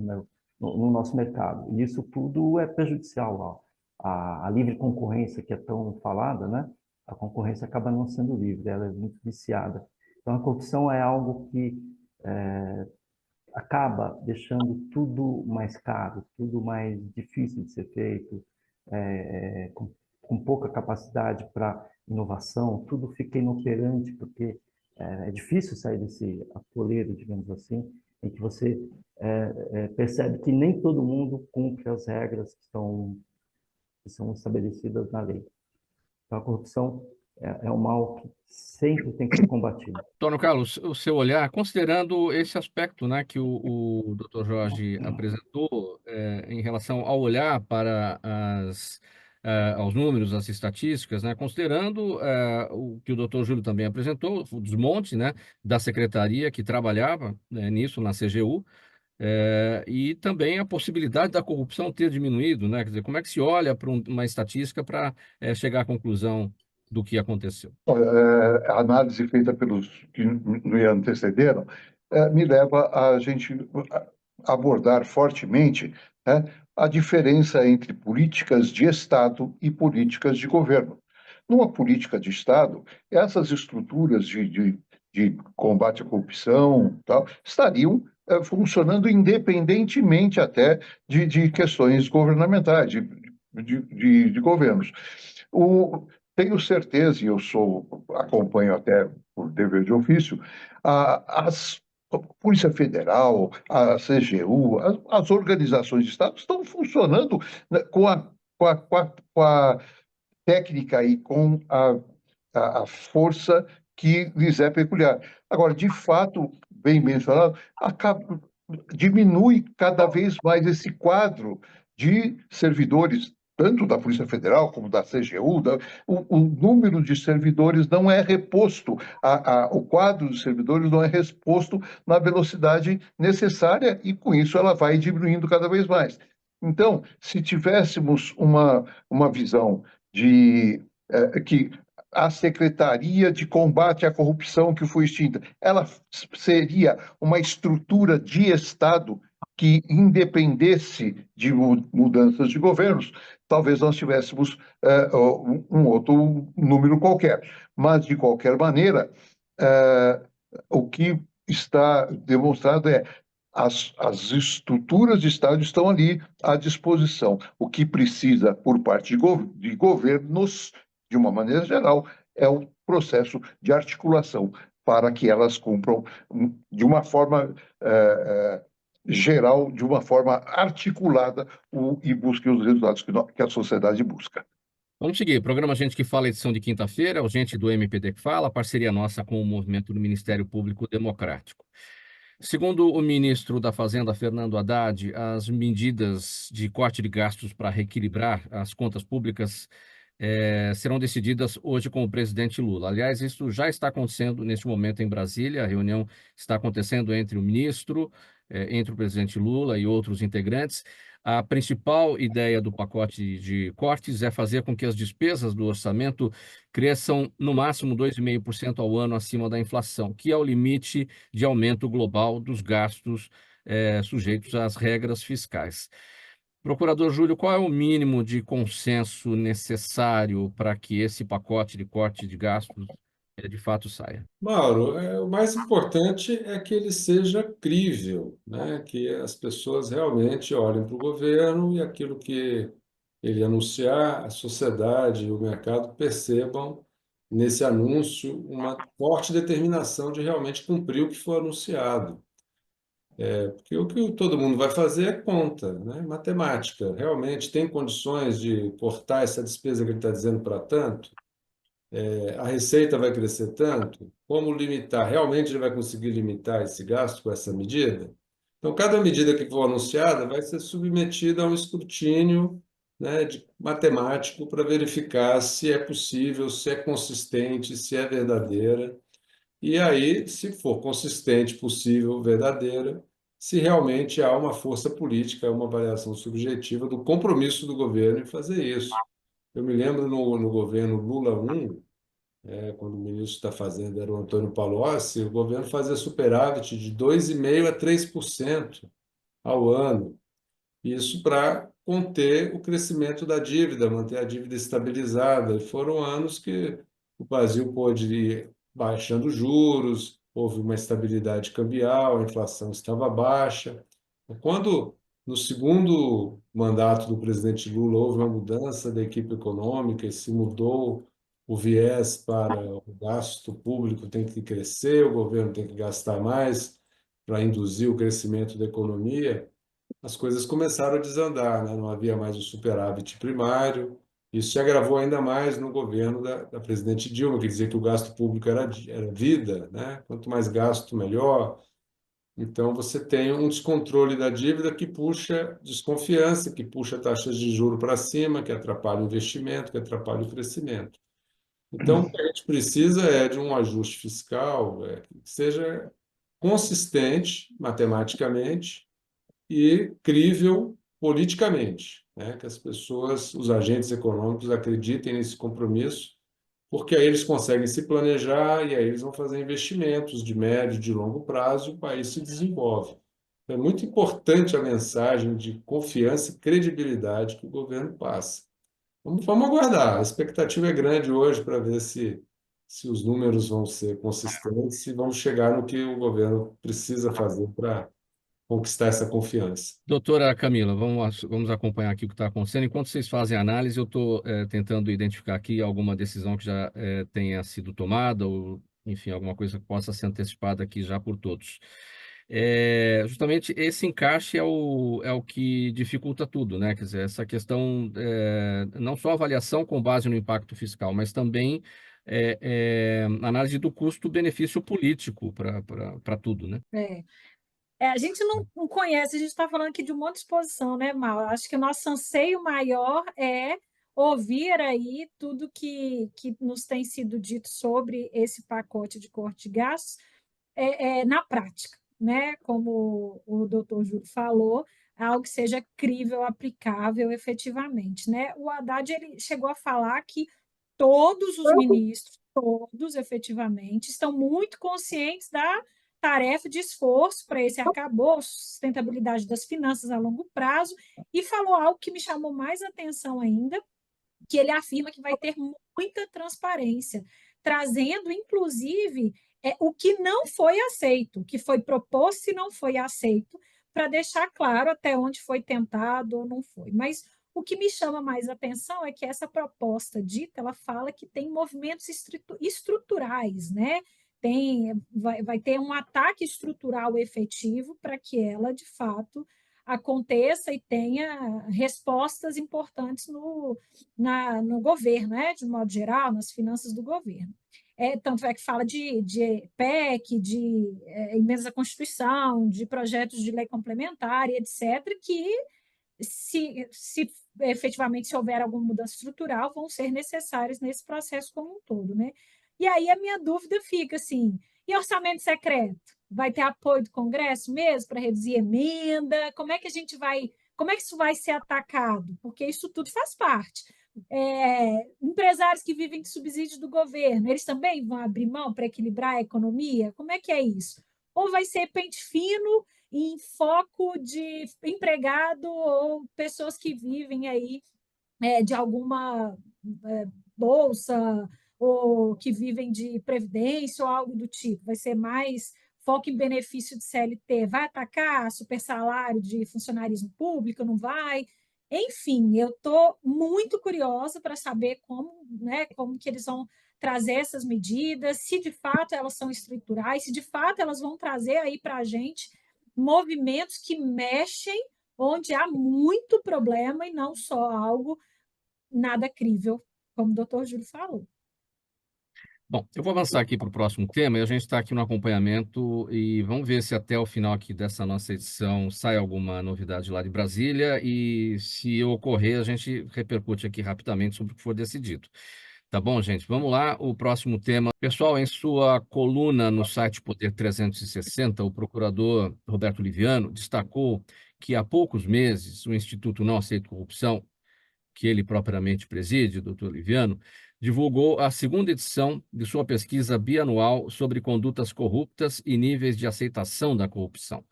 no nosso mercado. E isso tudo é prejudicial à livre concorrência que é tão falada, né? A concorrência acaba não sendo livre, ela é muito viciada. Então, a corrupção é algo que acaba deixando tudo mais caro, tudo mais difícil de ser feito, com pouca capacidade para inovação, tudo fica inoperante, porque é difícil sair desse atoleiro, digamos assim, em que você percebe que nem todo mundo cumpre as regras que são estabelecidas na lei. Então, a corrupção é um mal que sempre tem que ser combatido. Antônio Carlos, o seu olhar, considerando esse aspecto, né, que o Dr. Jorge apresentou, em relação ao olhar para aos números, às estatísticas, né, considerando o que o Dr. Júlio também apresentou, o desmonte, né, da secretaria que trabalhava, nisso na CGU, e também a possibilidade da corrupção ter diminuído, né? Quer dizer, como é que se olha para uma estatística para chegar à conclusão do que aconteceu? A análise feita pelos que me antecederam me leva a gente abordar fortemente, né, a diferença entre políticas de Estado e políticas de governo. Numa política de Estado, essas estruturas de combate à corrupção tal, estariam funcionando independentemente até de questões governamentais, de governos. Tenho certeza, e acompanho até por dever de ofício, a Polícia Federal, a CGU, as organizações de Estado estão funcionando, né, com a técnica e com a força que lhes é peculiar. Agora, de fato, bem mencionado, diminui cada vez mais esse quadro de servidores, tanto da Polícia Federal como da CGU, o número de servidores não é reposto, o quadro de servidores não é reposto na velocidade necessária e, com isso, ela vai diminuindo cada vez mais. Então, se tivéssemos uma visão de que a Secretaria de Combate à Corrupção que foi extinta, ela seria uma estrutura de Estado que independesse de mudanças de governos, talvez nós tivéssemos um outro número qualquer. Mas, de qualquer maneira, o que está demonstrado as estruturas de Estado estão ali à disposição. O que precisa, por parte de governos, de uma maneira geral, é um processo de articulação para que elas cumpram de uma forma geral, de uma forma articulada, e busquem os resultados que a sociedade busca. Vamos seguir. Programa Gente que Fala, edição de quinta-feira, o Gente do MPD que Fala, parceria nossa com o movimento do Ministério Público Democrático. Segundo o ministro da Fazenda, Fernando Haddad, as medidas de corte de gastos para reequilibrar as contas públicas serão decididas hoje com o presidente Lula. Aliás, isso já está acontecendo neste momento em Brasília. A reunião está acontecendo entre o ministro, entre o presidente Lula e outros integrantes. A principal ideia do pacote de cortes é fazer com que as despesas do orçamento cresçam no máximo 2,5% ao ano acima da inflação, que é o limite de aumento global dos gastos sujeitos às regras fiscais. Procurador Júlio, qual é o mínimo de consenso necessário para que esse pacote de corte de gastos de fato saia? Mauro, o mais importante é que ele seja crível, né? Que as pessoas realmente olhem para o governo e aquilo que ele anunciar, a sociedade e o mercado percebam nesse anúncio uma forte determinação de realmente cumprir o que for anunciado. Porque o que todo mundo vai fazer é conta, né? Matemática. Realmente tem condições de cortar essa despesa que ele está dizendo para tanto? A receita vai crescer tanto? Como limitar? Realmente ele vai conseguir limitar esse gasto com essa medida? Então, cada medida que for anunciada vai ser submetida a um escrutínio, né, matemático para verificar se é possível, se é consistente, se é verdadeira. E aí, se for consistente, possível, verdadeira, se realmente há uma força política, uma avaliação subjetiva do compromisso do governo em fazer isso. Eu me lembro no governo Lula I, quando o ministro da Fazenda era o Antônio Palocci, o governo fazia superávit de 2,5% a 3% ao ano. Isso para conter o crescimento da dívida, manter a dívida estabilizada. E foram anos que o Brasil pôde ir baixando juros, houve uma estabilidade cambial, a inflação estava baixa. Quando, no segundo mandato do presidente Lula, houve uma mudança da equipe econômica e se mudou o viés para o gasto público tem que crescer, o governo tem que gastar mais para induzir o crescimento da economia, as coisas começaram a desandar, né? Não havia mais o superávit primário. Isso se agravou ainda mais no governo da presidente Dilma, que dizia que o gasto público era vida, né? Quanto mais gasto, melhor. Então, você tem um descontrole da dívida que puxa desconfiança, que puxa taxas de juro para cima, que atrapalha o investimento, que atrapalha o crescimento. Então, o que a gente precisa é de um ajuste fiscal que seja consistente matematicamente e crível politicamente, né? Que as pessoas, os agentes econômicos acreditem nesse compromisso, porque aí eles conseguem se planejar e aí eles vão fazer investimentos de médio e de longo prazo e o país se desenvolve. É muito importante a mensagem de confiança e credibilidade que o governo passa. Vamos aguardar. A expectativa é grande hoje para ver se os números vão ser consistentes e vamos chegar no que o governo precisa fazer para conquistar essa confiança. Doutora Camila, vamos acompanhar aqui o que está acontecendo. Enquanto vocês fazem a análise, eu estou tentando identificar aqui alguma decisão que já tenha sido tomada, ou, enfim, alguma coisa que possa ser antecipada aqui já por todos. Justamente esse encaixe é o que dificulta tudo, né? Quer dizer, essa questão, não só avaliação com base no impacto fiscal, mas também análise do custo-benefício político para tudo, né? A gente não conhece, a gente está falando aqui de um monte de exposição, né, Mal? Acho que o nosso anseio maior é ouvir aí tudo que nos tem sido dito sobre esse pacote de corte de gastos na prática, né? Como o doutor Júlio falou, algo que seja crível, aplicável efetivamente, né? O Haddad ele chegou a falar que todos os ministros, todos efetivamente, estão muito conscientes da tarefa de esforço para esse arcabouço, sustentabilidade das finanças a longo prazo, e falou algo que me chamou mais atenção ainda, que ele afirma que vai ter muita transparência, trazendo, inclusive, o que não foi aceito, o que foi proposto e não foi aceito, para deixar claro até onde foi tentado ou não foi. Mas o que me chama mais atenção é que essa proposta dita, ela fala que tem movimentos estruturais, né? Vai ter um ataque estrutural efetivo para que ela, de fato, aconteça e tenha respostas importantes no governo, né? De modo geral, nas finanças do governo. Tanto é que fala de PEC, de emendas à Constituição, de projetos de lei complementar, e etc., que, se efetivamente se houver alguma mudança estrutural, vão ser necessários nesse processo como um todo, né? E aí a minha dúvida fica assim, e orçamento secreto? Vai ter apoio do Congresso mesmo para reduzir emenda? Como é que isso vai ser atacado? Porque isso tudo faz parte. Empresários que vivem de subsídio do governo, eles também vão abrir mão para equilibrar a economia? Como é que é isso? Ou vai ser pente fino em foco de empregado ou pessoas que vivem aí de alguma bolsa ou que vivem de previdência ou algo do tipo? Vai ser mais foco em benefício de CLT? Vai atacar super salário de funcionarismo público? Não vai? Enfim, eu estou muito curiosa para saber como que eles vão trazer essas medidas, se de fato elas são estruturais, se de fato elas vão trazer aí para a gente movimentos que mexem onde há muito problema e não só algo nada crível, como o doutor Júlio falou. Bom, eu vou avançar aqui para o próximo tema, e a gente está aqui no acompanhamento e vamos ver se até o final aqui dessa nossa edição sai alguma novidade lá de Brasília e, se ocorrer, a gente repercute aqui rapidamente sobre o que for decidido. Tá bom, gente? Vamos lá, o próximo tema. Pessoal, em sua coluna no site Poder 360, o procurador Roberto Liviano destacou que há poucos meses o Instituto Não Aceito Corrupção, que ele propriamente preside, doutor Liviano, divulgou a segunda edição de sua pesquisa bianual sobre condutas corruptas e níveis de aceitação da corrupção.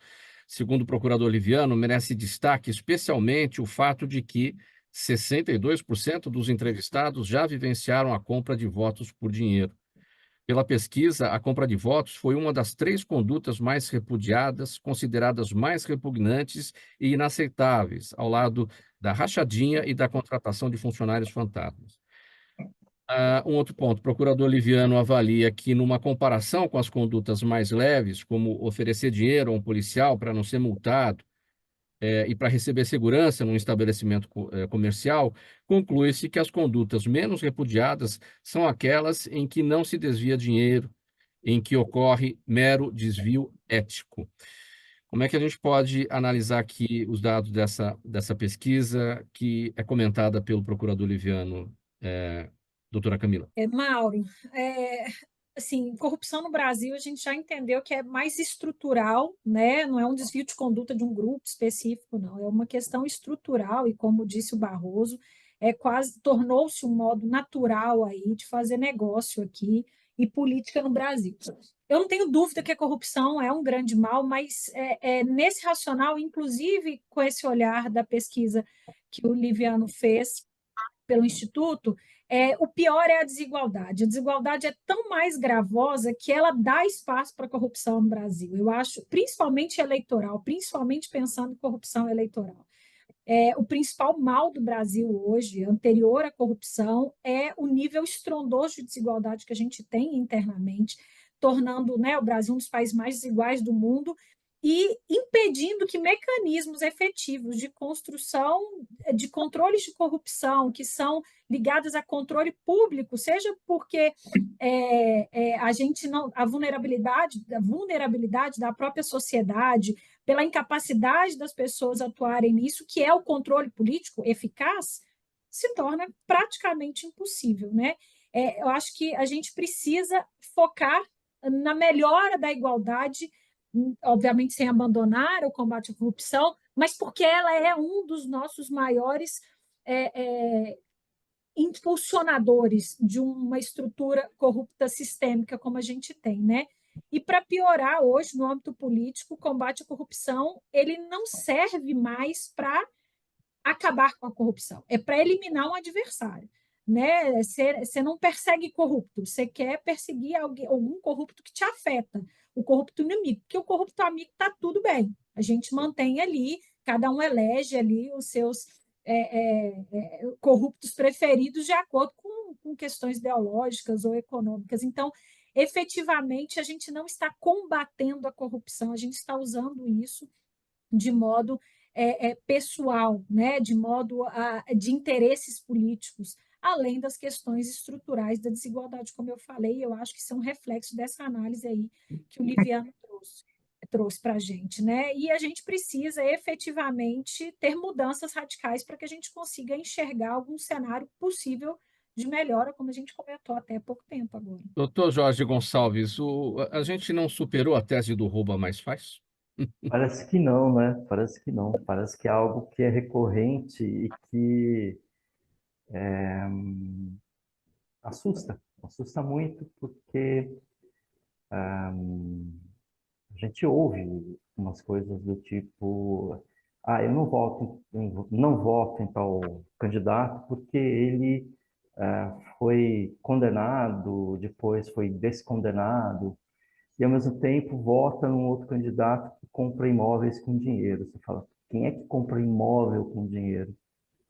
Segundo o procurador Liviano, merece destaque especialmente o fato de que 62% dos entrevistados já vivenciaram a compra de votos por dinheiro. Pela pesquisa, a compra de votos foi uma das 3 condutas mais repudiadas, consideradas mais repugnantes e inaceitáveis, ao lado da rachadinha e da contratação de funcionários fantasmas. Um outro ponto, o procurador Liviano avalia que, numa comparação com as condutas mais leves, como oferecer dinheiro a um policial para não ser multado, e para receber segurança num estabelecimento comercial, conclui-se que as condutas menos repudiadas são aquelas em que não se desvia dinheiro, em que ocorre mero desvio ético. Como é que a gente pode analisar aqui os dados dessa pesquisa que é comentada pelo procurador Liviano, doutora Camila? Mauro, assim, corrupção no Brasil a gente já entendeu que é mais estrutural, né? Não é um desvio de conduta de um grupo específico, não. É uma questão estrutural e, como disse o Barroso, tornou-se um modo natural aí de fazer negócio aqui e política no Brasil. Eu não tenho dúvida que a corrupção é um grande mal, mas nesse racional, inclusive com esse olhar da pesquisa que o Liviano fez pelo Instituto, o pior é a desigualdade. A desigualdade é tão mais gravosa que ela dá espaço para a corrupção no Brasil. Eu acho, principalmente eleitoral, principalmente pensando em corrupção eleitoral. O principal mal do Brasil hoje, anterior à corrupção, é o nível estrondoso de desigualdade que a gente tem internamente, tornando, né, o Brasil um dos países mais desiguais do mundo e impedindo que mecanismos efetivos de construção de controles de corrupção que são ligados a controle público, seja porque a gente não, a vulnerabilidade da própria sociedade, pela incapacidade das pessoas atuarem nisso, que é o controle político eficaz, se torna praticamente impossível, né? Eu acho que a gente precisa focar na melhora da igualdade, obviamente sem abandonar o combate à corrupção, mas porque ela é um dos nossos maiores impulsionadores de uma estrutura corrupta sistêmica como a gente tem, né? E para piorar, hoje, no âmbito político, o combate à corrupção ele não serve mais para acabar com a corrupção, é para eliminar um adversário. Né? Você não persegue corrupto, você quer perseguir algum corrupto que te afeta, o corrupto inimigo, porque o corrupto amigo está tudo bem, a gente mantém ali, cada um elege ali os seus corruptos preferidos de acordo com questões ideológicas ou econômicas. Então, efetivamente, a gente não está combatendo a corrupção, a gente está usando isso de modo pessoal, né, de interesses políticos, além das questões estruturais da desigualdade, como eu falei, eu acho que isso é um reflexo dessa análise aí que o Liviano trouxe para a gente, né? E a gente precisa efetivamente ter mudanças radicais para que a gente consiga enxergar algum cenário possível de melhora, como a gente comentou até há pouco tempo agora. Doutor Jorge Gonçalves, a gente não superou a tese do rouba mais faz? Parece que não, né? Parece que não. Parece que é algo que é recorrente e que assusta muito, porque a gente ouve umas coisas do tipo, eu não voto em tal candidato porque ele foi condenado, depois foi descondenado, e ao mesmo tempo vota num outro candidato que compra imóveis com dinheiro. Você fala, quem é que compra imóvel com dinheiro?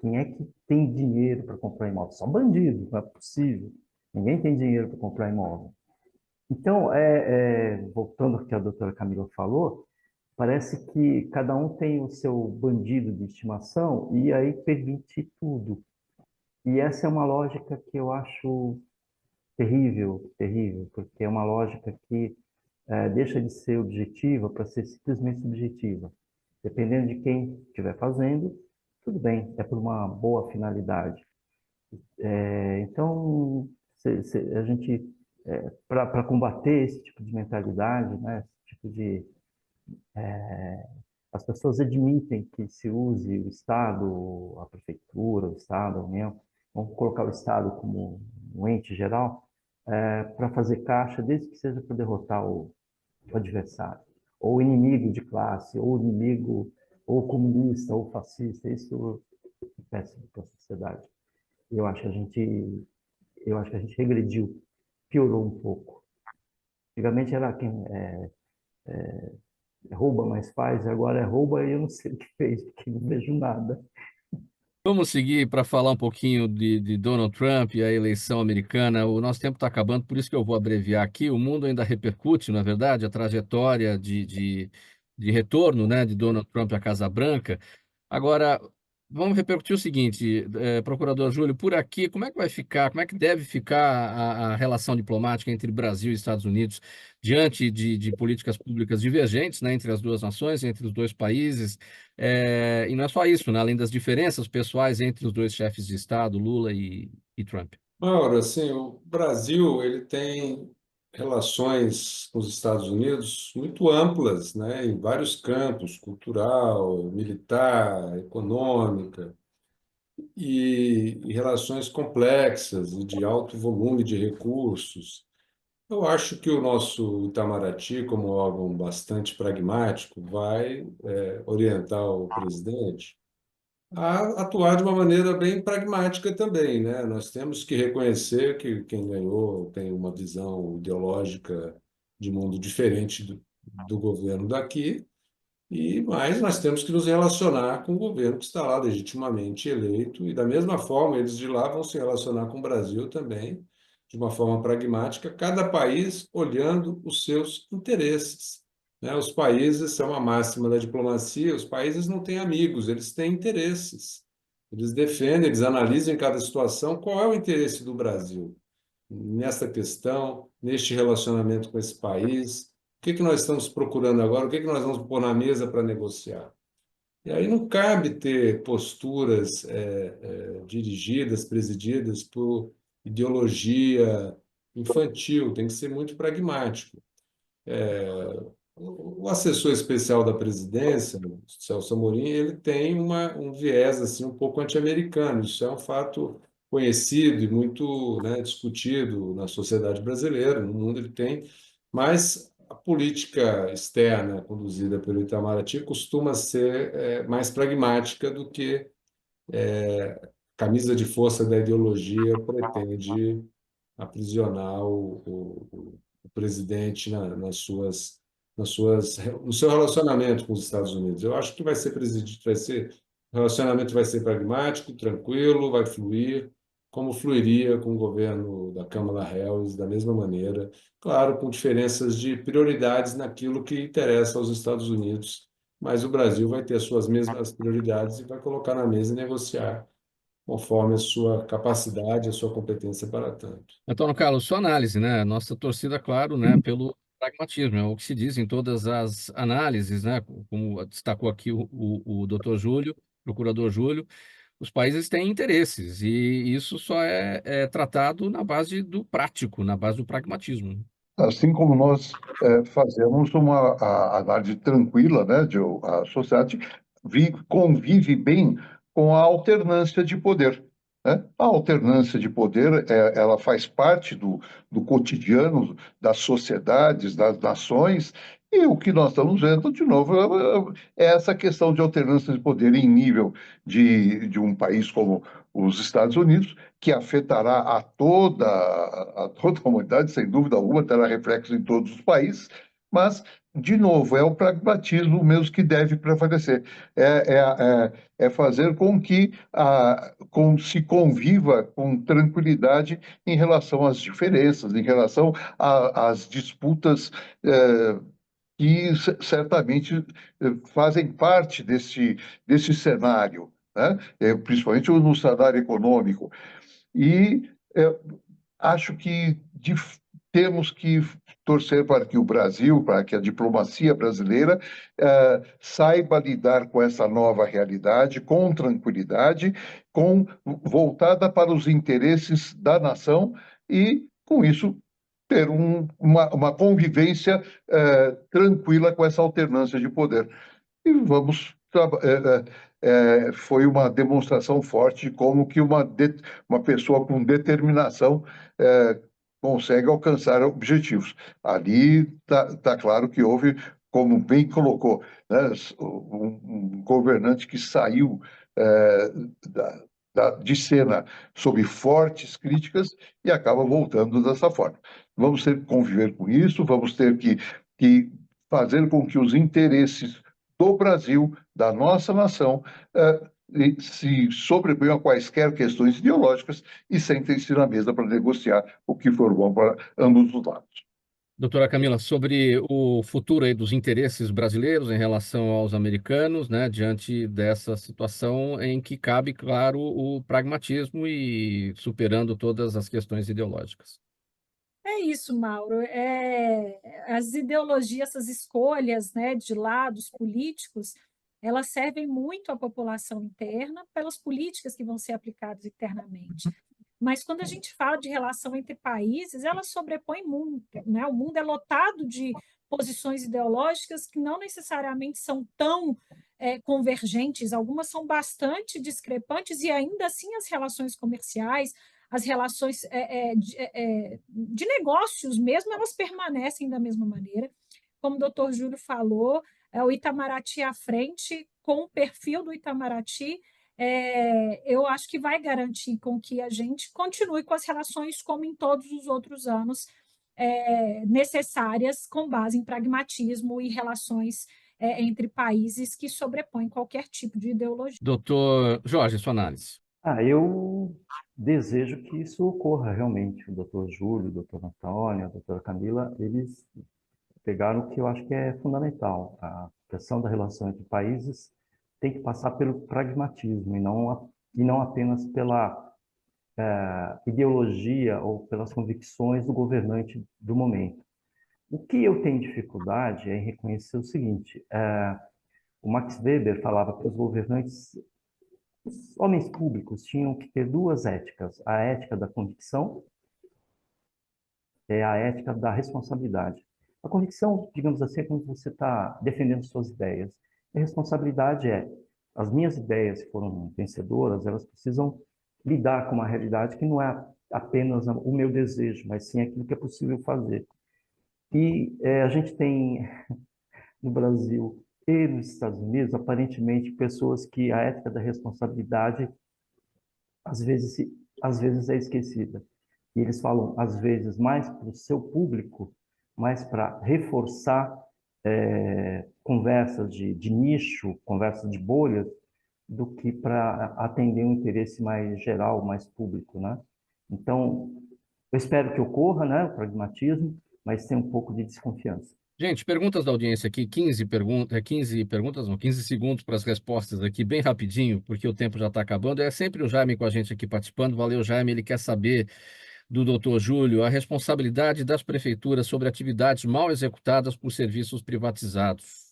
Quem é que tem dinheiro para comprar imóvel? Só bandido, não é possível. Ninguém tem dinheiro para comprar imóvel. Então, voltando ao que a doutora Camila falou, parece que cada um tem o seu bandido de estimação e aí permite tudo. E essa é uma lógica que eu acho terrível, terrível, porque é uma lógica que deixa de ser objetiva para ser simplesmente subjetiva. Dependendo de quem estiver fazendo, tudo bem, é por uma boa finalidade. Então, a gente, para combater esse tipo de mentalidade, né, esse tipo de as pessoas admitem que se use o Estado, a prefeitura, o Estado, a União, vamos colocar o Estado como um ente geral, para fazer caixa, desde que seja para derrotar o adversário, ou o inimigo de classe, ou o inimigo, ou comunista, ou fascista. Isso é péssimo para a sociedade. Eu acho que a gente regrediu, piorou um pouco. Antigamente era quem rouba mais faz, agora é rouba e eu não sei o que fez, porque não vejo nada. Vamos seguir para falar um pouquinho de Donald Trump e a eleição americana. O nosso tempo está acabando, por isso que eu vou abreviar aqui. O mundo ainda repercute, na verdade, a trajetória de retorno, né, de Donald Trump à Casa Branca. Agora, vamos repercutir o seguinte, procurador Júlio, por aqui, como é que vai ficar, como é que deve ficar a relação diplomática entre Brasil e Estados Unidos diante de políticas públicas divergentes, né, entre as duas nações, entre os dois países? E não é só isso, né, além das diferenças pessoais entre os dois chefes de Estado, Lula e Trump. Mauro, assim, o Brasil ele tem relações com os Estados Unidos muito amplas, né, em vários campos, cultural, militar, econômica, e relações complexas e de alto volume de recursos. Eu acho que o nosso Itamaraty, como órgão bastante pragmático, vai orientar o presidente a atuar de uma maneira bem pragmática também, né? Nós temos que reconhecer que quem ganhou tem uma visão ideológica de mundo diferente do governo daqui, mas nós temos que nos relacionar com o governo que está lá legitimamente eleito, e da mesma forma eles de lá vão se relacionar com o Brasil também, de uma forma pragmática, cada país olhando os seus interesses, né? Os países, é uma máxima da diplomacia, os países não têm amigos, eles têm interesses. Eles defendem, eles analisam em cada situação qual é o interesse do Brasil nesta questão, neste relacionamento com esse país. O que que nós estamos procurando agora? O que que nós vamos pôr na mesa para negociar? E aí não cabe ter posturas dirigidas, presididas por ideologia infantil, tem que ser muito pragmático. O assessor especial da presidência, o Celso Amorim, ele tem um viés assim um pouco anti-americano. Isso é um fato conhecido e muito, né, discutido na sociedade brasileira, no mundo ele tem, mas a política externa conduzida pelo Itamaraty costuma ser mais pragmática do que camisa de força da ideologia pretende aprisionar o presidente no seu relacionamento com os Estados Unidos. Eu acho que vai ser presidido, o relacionamento vai ser pragmático, tranquilo, vai fluir, como fluiria com o governo da Kamala Harris, da mesma maneira, claro, com diferenças de prioridades naquilo que interessa aos Estados Unidos mas o Brasil vai ter as suas mesmas prioridades e vai colocar na mesa e negociar conforme a sua capacidade, a sua competência para tanto. Antônio Carlos, sua análise, né? Nossa torcida, claro, né, pelo pragmatismo, é o que se diz em todas as análises, né? Como destacou aqui o doutor Júlio, procurador Júlio, os países têm interesses e isso só é tratado na base do prático, na base do pragmatismo. Assim como nós fazemos uma análise tranquila, né, de a sociedade convive bem com a alternância de poder, né? A alternância de poder, ela faz parte do cotidiano das sociedades, das nações, e o que nós estamos vendo, de novo, é essa questão de alternância de poder em nível de um país como os Estados Unidos, que afetará a toda a humanidade, sem dúvida alguma, terá reflexo em todos os países, mas, de novo, é o pragmatismo mesmo que deve prevalecer. É fazer com que se conviva com tranquilidade em relação às diferenças, em relação às disputas que certamente fazem parte desse cenário, né? Principalmente no cenário econômico. E acho que temos que torcer para que o Brasil, para que a diplomacia brasileira saiba lidar com essa nova realidade com tranquilidade, voltada para os interesses da nação e, com isso, ter uma convivência tranquila com essa alternância de poder. E foi uma demonstração forte de como que uma pessoa com determinação consegue alcançar objetivos. Ali tá claro que houve, como bem colocou, né, um governante que saiu eh, de cena sob fortes críticas e acaba voltando dessa forma. Vamos ter que conviver com isso, vamos ter que fazer com que os interesses do Brasil, da nossa nação, se sobreponham a quaisquer questões ideológicas e sentem-se na mesa para negociar o que for bom para ambos os lados. Doutora Camila, sobre o futuro aí dos interesses brasileiros em relação aos americanos, né, diante dessa situação em que cabe, claro, o pragmatismo e superando todas as questões ideológicas. É isso, Mauro. As ideologias, essas escolhas, né, de lados políticos, elas servem muito à população interna pelas políticas que vão ser aplicadas internamente. Mas quando a gente fala de relação entre países, ela sobrepõe muito, né? O mundo é lotado de posições ideológicas que não necessariamente são tão convergentes, algumas são bastante discrepantes, e ainda assim as relações comerciais, as relações de negócios mesmo, elas permanecem da mesma maneira. Como o doutor Júlio falou, o Itamaraty à frente, com o perfil do Itamaraty, eu acho que vai garantir com que a gente continue com as relações como em todos os outros anos, necessárias com base em pragmatismo e relações entre países que sobrepõem qualquer tipo de ideologia. Doutor Jorge, sua análise. Eu desejo que isso ocorra realmente. O doutor Júlio, o doutor Antônio, a doutora Camila, eles pegaram o que eu acho que é fundamental. A questão da relação entre países tem que passar pelo pragmatismo e não apenas pela ideologia ou pelas convicções do governante do momento. O que eu tenho dificuldade é em reconhecer o seguinte: o Max Weber falava que os governantes, os homens públicos, tinham que ter duas éticas: a ética da convicção e a ética da responsabilidade. A convicção, digamos assim, é quando você está defendendo suas ideias. A responsabilidade as minhas ideias que foram vencedoras, elas precisam lidar com uma realidade que não é apenas o meu desejo, mas sim aquilo que é possível fazer. E a gente tem no Brasil e nos Estados Unidos, aparentemente, pessoas que a ética da responsabilidade às vezes é esquecida. E eles falam, às vezes, mais para o seu público, mais para reforçar conversas de nicho, conversas de bolhas, do que para atender um interesse mais geral, mais público, né? Então, eu espero que ocorra, né, o pragmatismo, mas tem um pouco de desconfiança. Gente, perguntas da audiência aqui, 15 perguntas, não, 15 segundos para as respostas aqui, bem rapidinho, porque o tempo já está acabando. É sempre o Jaime com a gente aqui participando. Valeu, Jaime. Ele quer saber do doutor Júlio a responsabilidade das prefeituras sobre atividades mal executadas por serviços privatizados.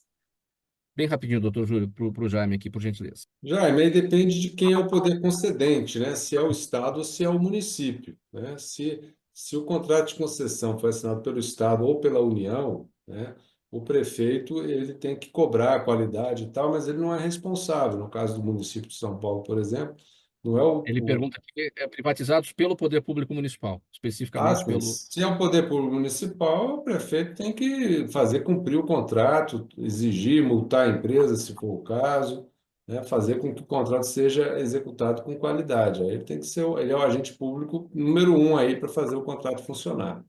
Bem rapidinho, doutor Júlio, para o Jaime aqui, por gentileza. Jaime, aí depende de quem é o poder concedente, né? Se é o Estado ou se é o município, né? Se o contrato de concessão foi assinado pelo Estado ou pela União, né? O prefeito ele tem que cobrar a qualidade e tal, mas ele não é responsável. No caso do município de São Paulo, por exemplo, não é Ele pergunta aqui, privatizados pelo poder público municipal, especificamente sim. pelo... Se é o poder público municipal, o prefeito tem que fazer cumprir o contrato, exigir, multar a empresa, se for o caso, né? Fazer com que o contrato seja executado com qualidade. Aí ele tem que ser, ele é o agente público número 1 aí para fazer o contrato funcionar.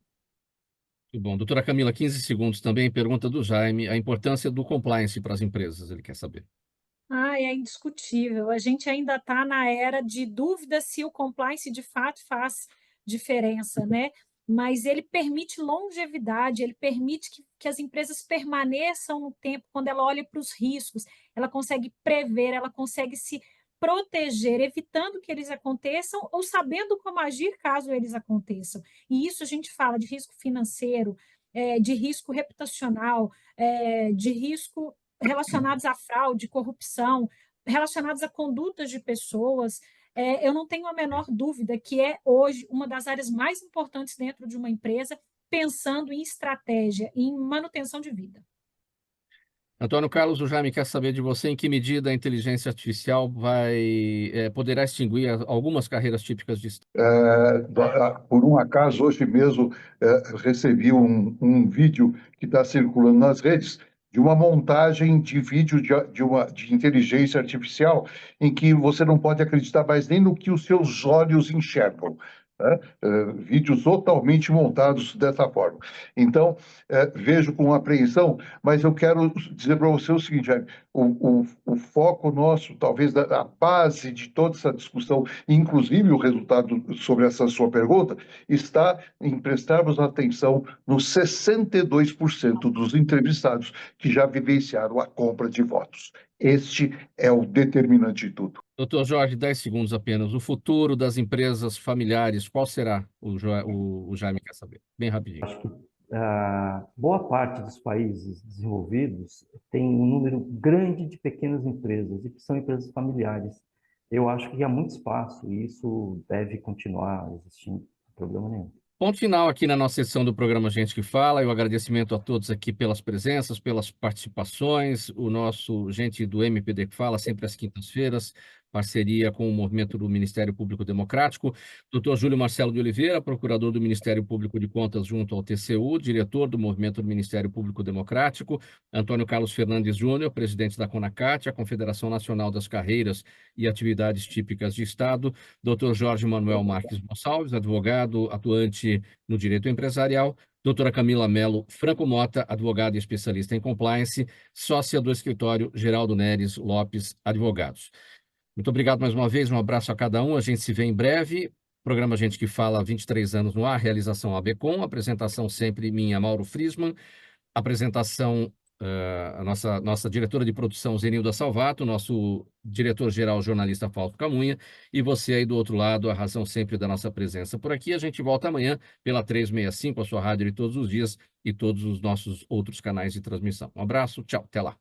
Muito bom. Doutora Camila, 15 segundos também, pergunta do Jaime, a importância do compliance para as empresas, ele quer saber. É indiscutível. A gente ainda está na era de dúvida se o compliance de fato faz diferença, né? Mas ele permite longevidade, ele permite que as empresas permaneçam no tempo, quando ela olha para os riscos, ela consegue prever, ela consegue se proteger, evitando que eles aconteçam ou sabendo como agir caso eles aconteçam. E isso a gente fala de risco financeiro, de risco reputacional, de risco relacionados à fraude, corrupção, relacionados a condutas de pessoas, eu não tenho a menor dúvida que é hoje uma das áreas mais importantes dentro de uma empresa, pensando em estratégia, em manutenção de vida. Antônio Carlos, o Jaime quer saber de você em que medida a inteligência artificial poderá extinguir algumas carreiras típicas de Estado. Por um acaso, hoje mesmo, recebi um vídeo que está circulando nas redes de uma montagem de vídeo de inteligência artificial em que você não pode acreditar mais nem no que os seus olhos enxergam. Né? Vídeos totalmente montados dessa forma. Então, vejo com apreensão, mas eu quero dizer para você o seguinte, Jaime, o foco nosso, talvez a base de toda essa discussão, inclusive o resultado sobre essa sua pergunta, está em prestarmos atenção nos 62% dos entrevistados que já vivenciaram a compra de votos. Este é o determinante de tudo. Doutor Jorge, 10 segundos apenas. O futuro das empresas familiares, qual será? O Jaime quer saber. Bem rapidinho. Acho que boa parte dos países desenvolvidos tem um número grande de pequenas empresas e que são empresas familiares. Eu acho que há muito espaço e isso deve continuar existindo, sem problema nenhum. Ponto final aqui na nossa sessão do programa Gente que Fala, e o agradecimento a todos aqui pelas presenças, pelas participações, o nosso gente do MPD que Fala, sempre às quintas-feiras, parceria com o Movimento do Ministério Público Democrático, Dr. Júlio Marcelo de Oliveira, procurador do Ministério Público de Contas junto ao TCU, diretor do Movimento do Ministério Público Democrático, Antônio Carlos Fernandes Júnior, presidente da CONACAT, a Confederação Nacional das Carreiras e Atividades Típicas de Estado, Dr. Jorge Manuel Marques Gonçalves, advogado atuante no direito empresarial, doutora Camila Melo Franco Mota, advogada e especialista em compliance, sócia do escritório Geraldo Neres Lopes Advogados. Muito obrigado mais uma vez, um abraço a cada um, a gente se vê em breve. Programa Gente que Fala, 23 anos no ar, realização ABCom, apresentação sempre minha, Mauro Friesman, apresentação a nossa diretora de produção, Zenilda Salvato, nosso diretor-geral, jornalista Fausto Camunha, e você aí do outro lado, a razão sempre da nossa presença por aqui. A gente volta amanhã pela 365, a sua rádio de todos os dias e todos os nossos outros canais de transmissão. Um abraço, tchau, até lá.